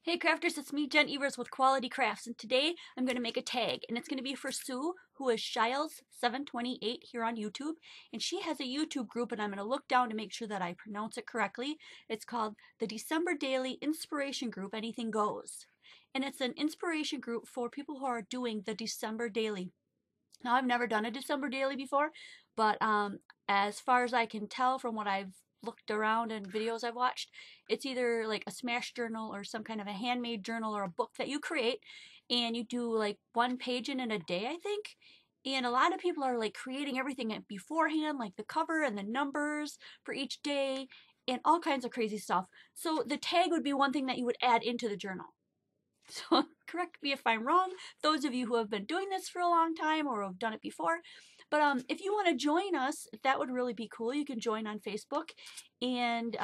Hey crafters, it's me, Jen Evers with Quality Crafts, and today I'm going to make a tag, and it's going to be for Sue, who is Shiles728 here on YouTube, and she has a YouTube group, and I'm going to look down to make sure that I pronounce it correctly. It's called the December Daily Inspiration Group, Anything Goes, and it's an inspiration group for people who are doing the December Daily. Now, I've never done a December Daily before, but as far as I can tell from what I've looked around and videos I've watched, it's either like a smash journal or some kind of a handmade journal or a book that you create, and you do like one page in a day, I think. And a lot of people are like creating everything beforehand, like the cover and the numbers for each day and all kinds of crazy stuff. So the tag would be one thing that you would add into the journal. So correct me if I'm wrong, those of you who have been doing this for a long time or have done it before. But if you want to join us, that would really be cool. You can join on Facebook, and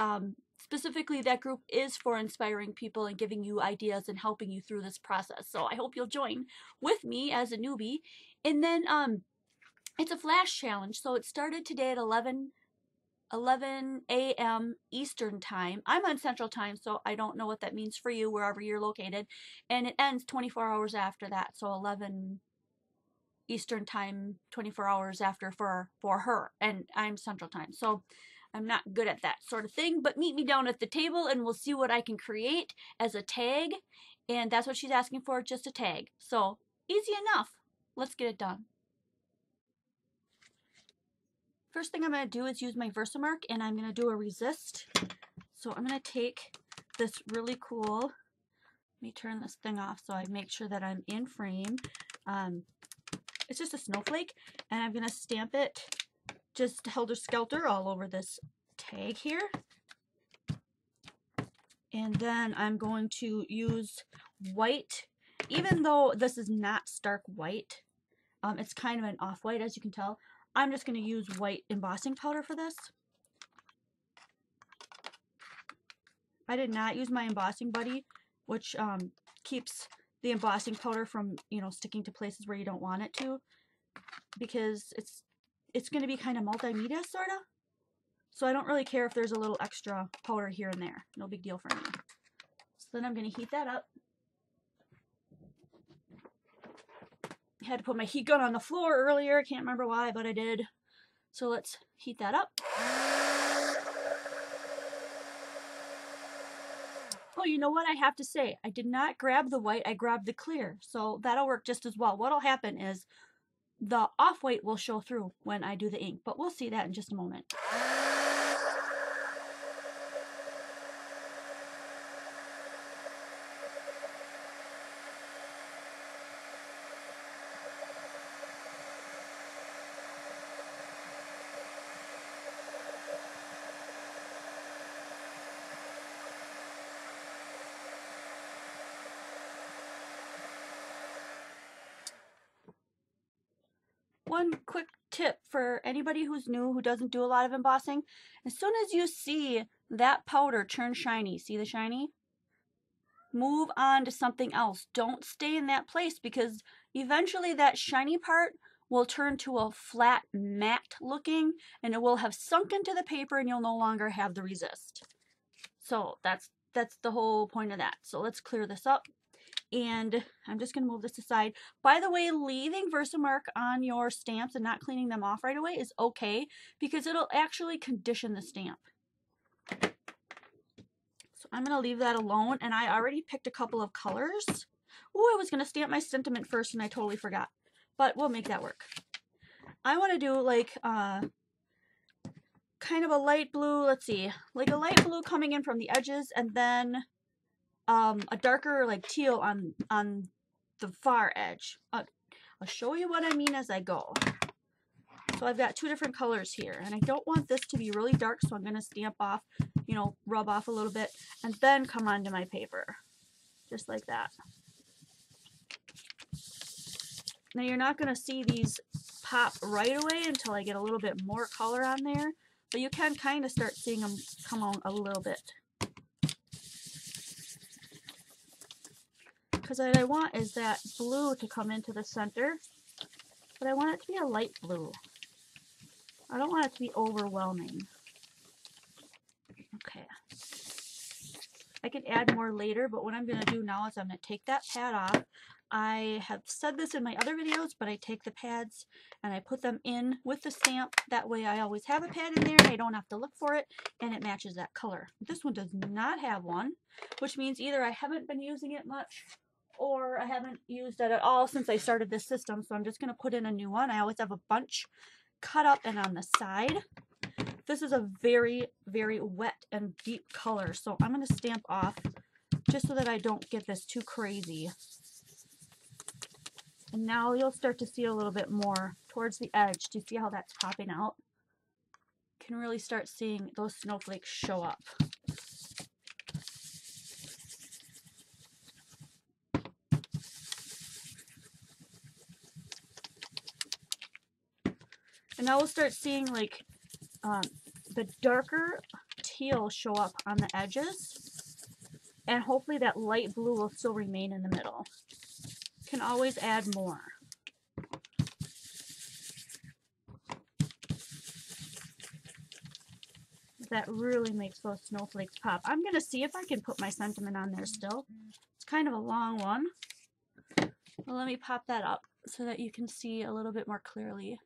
specifically that group is for inspiring people and giving you ideas and helping you through this process. So I hope you'll join with me as a newbie. And then it's a flash challenge. So it started today at 11 a.m. Eastern time. I'm on Central Time, so I don't know what that means for you wherever you're located. And it ends 24 hours after that, so 11 Eastern Time, 24 hours after for her. And I'm Central Time, so I'm not good at that sort of thing. But meet me down at the table and we'll see what I can create as a tag. And that's what she's asking for, just a tag. So easy enough. Let's get it done. First thing I'm going to do is use my Versamark, and I'm going to do a resist. So I'm going to take this really cool, let me turn this thing off so I make sure that I'm in frame. It's just a snowflake, and I'm going to stamp it just helter-skelter all over this tag here. And then I'm going to use white, even though this is not stark white. It's kind of an off-white, as you can tell. I'm just going to use white embossing powder for this. I did not use my embossing buddy, which keeps the embossing powder from, sticking to places where you don't want it to, because it's going to be kind of multimedia, sort of. So I don't really care if there's a little extra powder here and there. No big deal for me. So then I'm going to heat that up. I had to put my heat gun on the floor earlier. I can't remember why, but I did. So let's heat that up. Oh, you know what I have to say? I did not grab the white, I grabbed the clear. So that'll work just as well. What'll happen is the off-white will show through when I do the ink, but we'll see that in just a moment. One quick tip for anybody who's new, who doesn't do a lot of embossing: as soon as you see that powder turn shiny, see the shiny? Move on to something else. Don't stay in that place, because eventually that shiny part will turn to a flat matte looking, and it will have sunk into the paper and you'll no longer have the resist. So that's the whole point of that. So let's clear this up. And I'm just going to move this aside. By the way, leaving Versamark on your stamps and not cleaning them off right away is okay, because it'll actually condition the stamp. So I'm going to leave that alone, and I already picked a couple of colors. Oh, I was going to stamp my sentiment first and I totally forgot, but we'll make that work. I want to do like kind of a light blue, let's see, like a light blue coming in from the edges, and then a darker like teal on the far edge. I'll show you what I mean as I go. So I've got two different colors here, and I don't want this to be really dark, so I'm going to stamp off, rub off a little bit, and then come onto my paper, just like that. Now you're not going to see these pop right away until I get a little bit more color on there, but you can kind of start seeing them come on a little bit. Because what I want is that blue to come into the center, but I want it to be a light blue. I don't want it to be overwhelming. Okay. I can add more later, but what I'm going to do now is I'm going to take that pad off. I have said this in my other videos, but I take the pads and I put them in with the stamp. That way I always have a pad in there and I don't have to look for it, and it matches that color. This one does not have one, which means either I haven't been using it much or I haven't used it at all since I started this system, so I'm just going to put in a new one. I always have a bunch cut up and on the side. This is a very, very wet and deep color, so I'm going to stamp off just so that I don't get this too crazy. And now you'll start to see a little bit more towards the edge. Do you see how that's popping out? You can really start seeing those snowflakes show up. And now we'll start seeing like the darker teal show up on the edges, and hopefully that light blue will still remain in the middle. Can always add more. That really makes those snowflakes pop. I'm going to see if I can put my sentiment on there still. It's kind of a long one. Well, let me pop that up so that you can see a little bit more clearly.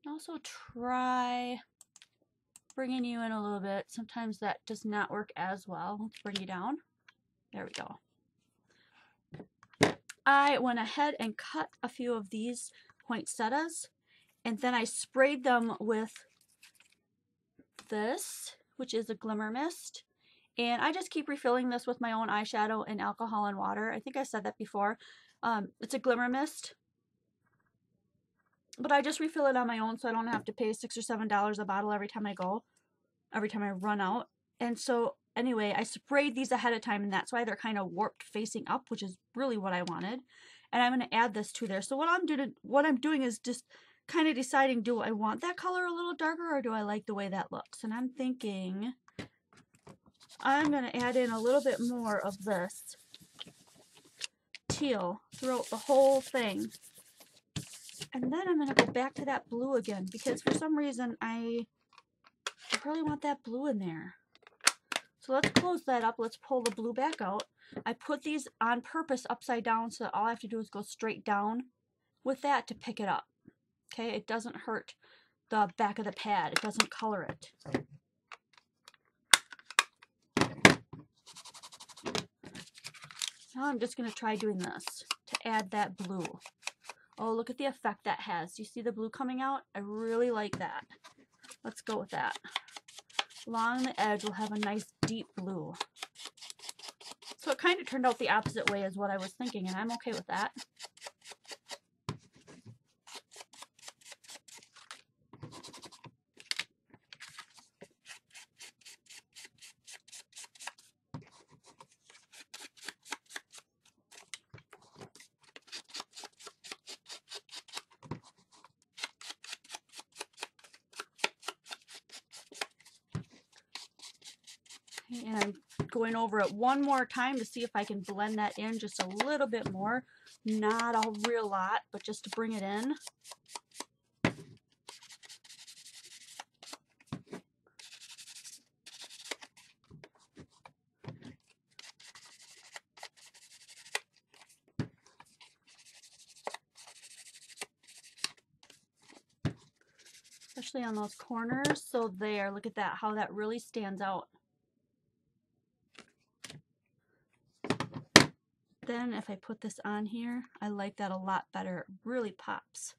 Also try bringing you in a little bit. Sometimes that does not work as well. Let's bring you down. There we go. I went ahead and cut a few of these poinsettias, and then I sprayed them with this, which is a glimmer mist. And I just keep refilling this with my own eyeshadow and alcohol and water. I think I said that before. It's a glimmer mist, but I just refill it on my own so I don't have to pay $6 or $7 a bottle every time I run out. And so anyway, I sprayed these ahead of time, and that's why they're kind of warped facing up, which is really what I wanted. And I'm going to add this to there. So what I'm doing is just kind of deciding, do I want that color a little darker, or do I like the way that looks? And I'm thinking I'm going to add in a little bit more of this teal throughout the whole thing. And then I'm going to go back to that blue again, because for some reason I really want that blue in there. So let's close that up. Let's pull the blue back out. I put these on purpose upside down so that all I have to do is go straight down with that to pick it up. Okay, it doesn't hurt the back of the pad. It doesn't color it. Now I'm just going to try doing this to add that blue. Oh, look at the effect that has. Do you see the blue coming out? I really like that. Let's go with that. Along the edge, we'll have a nice deep blue. So it kind of turned out the opposite way as what I was thinking, and I'm okay with that. And I'm going over it one more time to see if I can blend that in just a little bit more. Not a real lot, but just to bring it in. Especially on those corners. So there, look at that, how that really stands out. Then if I put this on here, I like that a lot better. It really pops.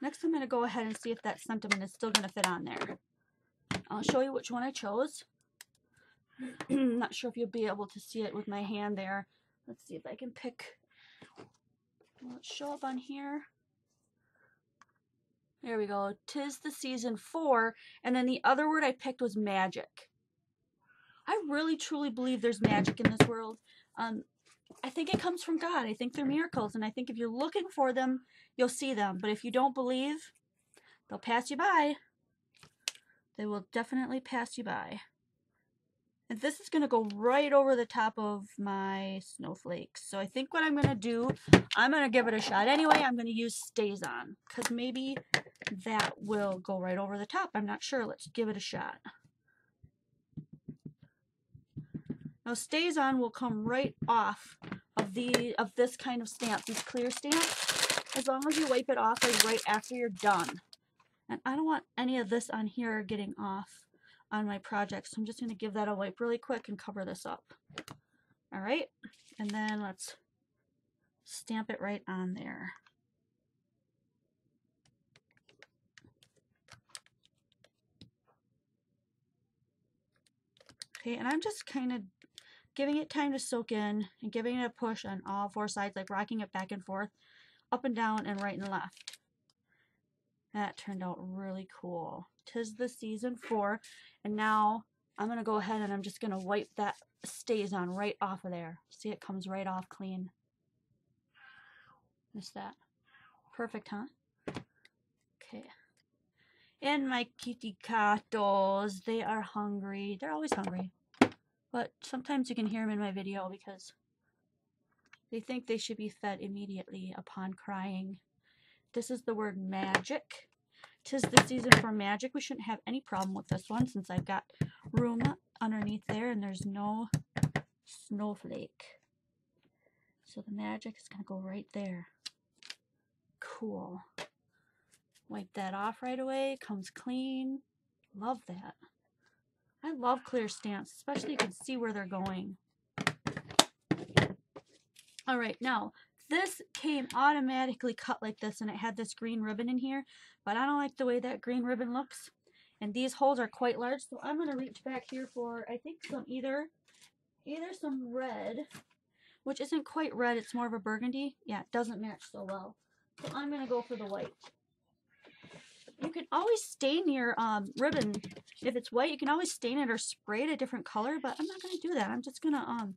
Next I'm going to go ahead and see if that sentiment is still going to fit on there. I'll show you which one I chose. I'm not sure if you'll be able to see it with my hand there. Let's see if I can pick. Will it show up on here? There we go. 'Tis the Season 4. And then the other word I picked was magic. I really truly believe there's magic in this world. I think it comes from God. I think they're miracles. And I think if you're looking for them, you'll see them. But if you don't believe, they'll pass you by. They will definitely pass you by. And this is going to go right over the top of my snowflakes. So I think what I'm going to do, I'm going to give it a shot anyway. I'm going to use Stays On because maybe that will go right over the top. I'm not sure. Let's give it a shot. Now Stays On will come right off of this kind of stamp, these clear stamps, as long as you wipe it off like right after you're done. And I don't want any of this on here getting off on my project, so I'm just going to give that a wipe really quick and cover this up. Alright, and then let's stamp it right on there. Okay, and I'm just kind of giving it time to soak in and giving it a push on all four sides, like rocking it back and forth, up and down and right and left. That turned out really cool. 'Tis the season 4, and now I'm going to go ahead and I'm just going to wipe that Stays On right off of there. See, it comes right off clean. Just that. Perfect, huh? Okay. And my kitty catos, they are hungry. They're always hungry. But sometimes you can hear them in my video because they think they should be fed immediately upon crying. This is the word magic. 'Tis the season for magic. We shouldn't have any problem with this one since I've got room underneath there and there's no snowflake. So the magic is going to go right there. Cool. Wipe that off right away. Comes clean. Love that. I love clear stamps, especially you can see where they're going. Alright, now this came automatically cut like this and it had this green ribbon in here, but I don't like the way that green ribbon looks. And these holes are quite large, so I'm going to reach back here for, I think, some either some red, which isn't quite red, it's more of a burgundy. Yeah, it doesn't match so well. So I'm going to go for the white. You can always stain your ribbon. If it's white, you can always stain it or spray it a different color, but I'm not going to do that. I'm just going to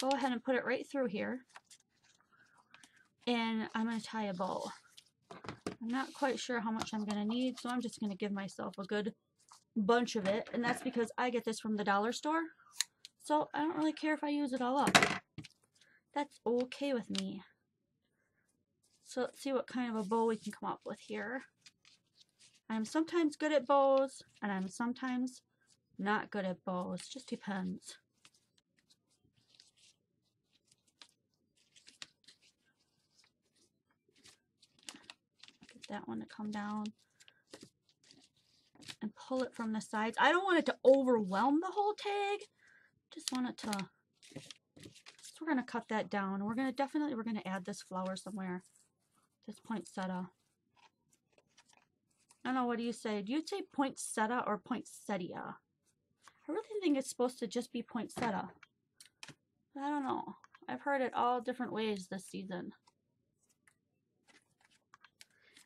go ahead and put it right through here. And I'm going to tie a bow. I'm not quite sure how much I'm going to need, so I'm just going to give myself a good bunch of it. And that's because I get this from the dollar store. So I don't really care if I use it all up. That's okay with me. So let's see what kind of a bow we can come up with here. I'm sometimes good at bows, and I'm sometimes not good at bows. Just depends. Get that one to come down. And pull it from the sides. I don't want it to overwhelm the whole tag. Just want it to... So we're going to cut that down. We're going to add this flower somewhere. This poinsettia. I don't know, what do you say? Do you say poinsettia or poinsettia? I really think it's supposed to just be poinsettia. I don't know. I've heard it all different ways this season.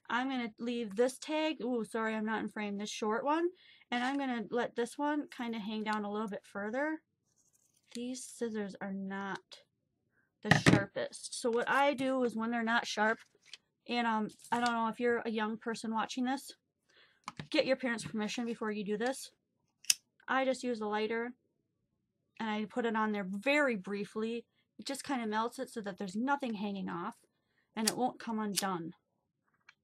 I'm going to leave this tag. Ooh, sorry, I'm not in frame. This short one. And I'm going to let this one kind of hang down a little bit further. These scissors are not the sharpest. So what I do is when they're not sharp, and I don't know if you're a young person watching this, get your parents' permission before you do this. I just use a lighter and I put it on there very briefly. It just kind of melts it so that there's nothing hanging off and it won't come undone.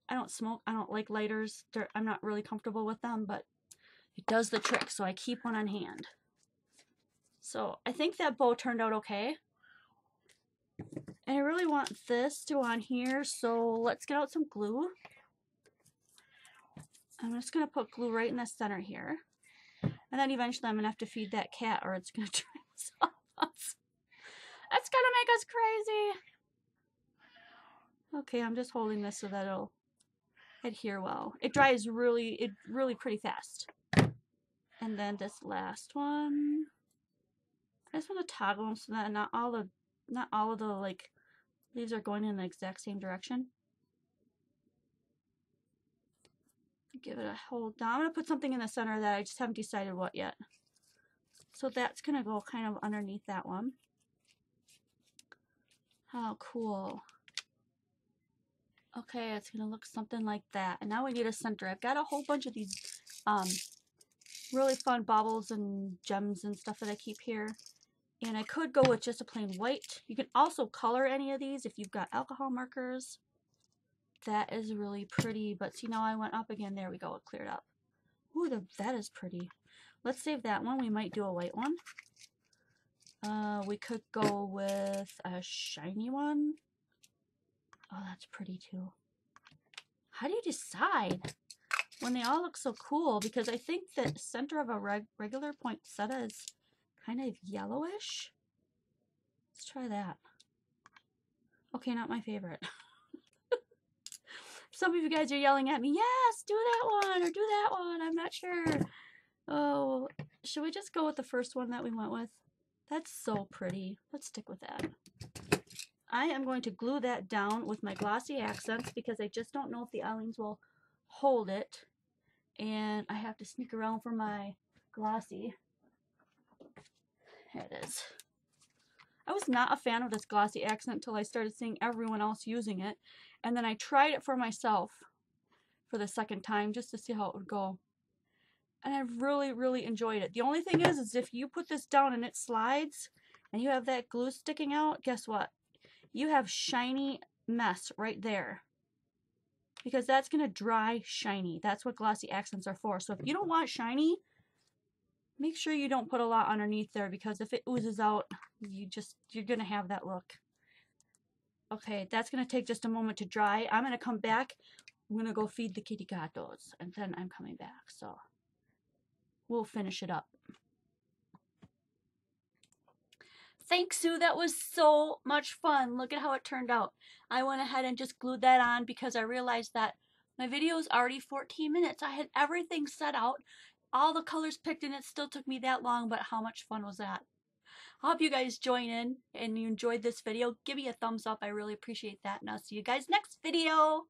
I don't smoke. I don't like lighters. I'm not really comfortable with them, but it does the trick, so I keep one on hand. So I think that bow turned out okay. And I really want this to go on here, so let's get out some glue. I'm just going to put glue right in the center here. And then eventually I'm going to have to feed that cat or it's going to try to us. That's going to make us crazy. Okay, I'm just holding this so that it'll adhere well. It dries really pretty fast. And then this last one, I just want to toggle them so that not all of the like leaves are going in the exact same direction. Give it a hold down. I'm going to put something in the center that I just haven't decided what yet. So that's going to go kind of underneath that one. How cool. Okay, it's going to look something like that. And now we need a center. I've got a whole bunch of these really fun baubles and gems and stuff that I keep here. And I could go with just a plain white. You can also color any of these if you've got alcohol markers. That is really pretty, but see, now I went up again. There we go, it cleared up. Ooh, that is pretty. Let's save that one. We might do a white one. We could go with a shiny one. Oh, that's pretty too. How do you decide when they all look so cool? Because I think the center of a regular poinsettia is kind of yellowish. Let's try that. Okay, not my favorite. Some of you guys are yelling at me, yes, do that one or do that one. I'm not sure. Oh, should we just go with the first one that we went with? That's so pretty. Let's stick with that. I am going to glue that down with my glossy accents because I just don't know if the eyelines will hold it. And I have to sneak around for my glossy. There it is. I was not a fan of this glossy accent until I started seeing everyone else using it. And then I tried it for myself for the second time just to see how it would go. And I've really, really enjoyed it. The only thing is if you put this down and it slides and you have that glue sticking out, guess what? You have shiny mess right there. Because that's going to dry shiny. That's what glossy accents are for. So if you don't want shiny, make sure you don't put a lot underneath there, because if it oozes out, you're going to have that look. Okay, that's going to take just a moment to dry. I'm going to come back. I'm going to go feed the kitty gatos, and then I'm coming back. So we'll finish it up. Thanks, Sue. That was so much fun. Look at how it turned out. I went ahead and just glued that on because I realized that my video is already 14 minutes. I had everything set out, all the colors picked, and it still took me that long, but how much fun was that? I hope you guys join in and you enjoyed this video. Give me a thumbs up. I really appreciate that, and I'll see you guys next video.